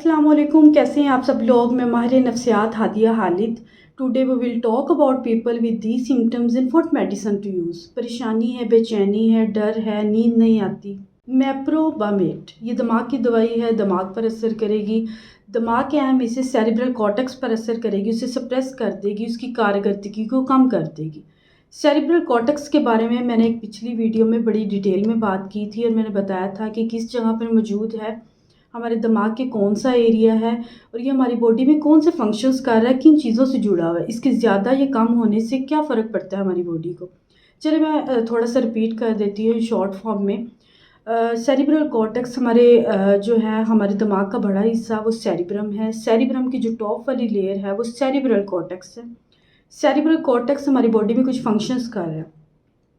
अस्सलाम वालेकुम, कैसे हैं आप सब लोग। मैं माहिर नफ्सियात Hadia Khalid. Today we will talk about people with these symptoms and what medicine to use. परेशानी है, बेचैनी है, डर है, नींद नहीं आती। मैप्रोबामेट ये दिमाग की दवाई है, दिमाग पर असर करेगी, दिमाग के अहम हिस्से सेरिब्रल कॉर्टेक्स पर असर करेगी, उसे सप्रेस कर देगी, उसकी कारकर्दगी को कम कर देगी। सेरिब्रल कॉर्टेक्स के बारे में मैंने एक पिछली वीडियो में बड़ी डिटेल में बात की थी और मैंने बताया था कि किस जगह पर मौजूद है, हमारे दिमाग के कौन सा एरिया है और ये हमारी बॉडी में कौन से फंक्शंस कर रहा है, किन चीज़ों से जुड़ा हुआ है, इसके ज़्यादा या कम होने से क्या फ़र्क पड़ता है हमारी बॉडी को। चलिए मैं थोड़ा सा रिपीट कर देती हूँ शॉर्ट फॉर्म में। सेरिब्रल कॉर्टेक्स हमारे जो है हमारे दिमाग का बड़ा हिस्सा वो सेरिब्रम है। सेरिब्रम की जो टॉप वाली लेयर है वो सेरिब्रल कॉर्टेक्स है। सेरिब्रल कॉर्टेक्स हमारी बॉडी में कुछ फंक्शंस कर रहा है,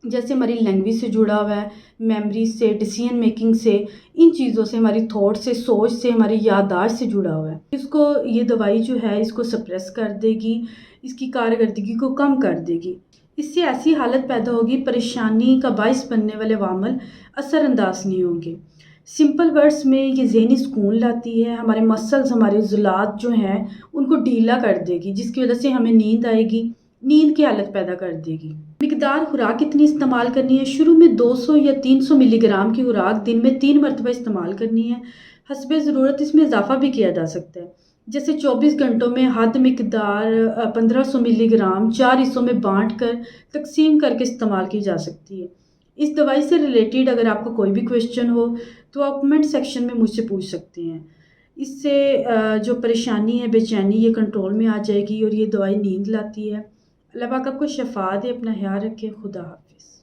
जैसे हमारी लैंग्वेज से जुड़ा हुआ है, मेमोरी से, डिसीजन मेकिंग से, इन चीज़ों से, हमारी थॉट से, सोच से, हमारी याददाश्त से जुड़ा हुआ है। इसको ये दवाई जो है इसको सप्रेस कर देगी, इसकी कारकर्दगी को कम कर देगी। इससे ऐसी हालत पैदा होगी, परेशानी का बायस बनने वाले वामल असरअंदाज नहीं होंगे। सिंपल वर्ड्स में ये ज़हनी सुकून लाती है, हमारे मसल्स, हमारे ज़ुलात जो हैं उनको ढीला कर देगी, जिसकी वजह से हमें नींद आएगी, नींद की हालत पैदा कर देगी। मिकदार खुराक कितनी इस्तेमाल करनी है? शुरू में 200 या 300 मिलीग्राम की खुराक दिन में 3 मरतबा इस्तेमाल करनी है। हस्बे ज़रूरत इसमें इजाफा भी किया जा सकता है, जैसे 24 घंटों में हद मिकदार 1500 मिलीग्राम 4 हिस्सों में बांट कर तकसीम करके इस्तेमाल की जा सकती है। इस दवाई से रिलेटेड अगर आपका कोई भी क्वेश्चन हो तो आप कमेंट सेक्शन में मुझसे पूछ सकते हैं। इससे जो परेशानी है, बेचैनी, ये कंट्रोल में आ जाएगी और ये दवाई नींद लाती है। अल्लाह पाक आपको शफा दे। अपना ख्याल रखें। खुदा हाफिज़।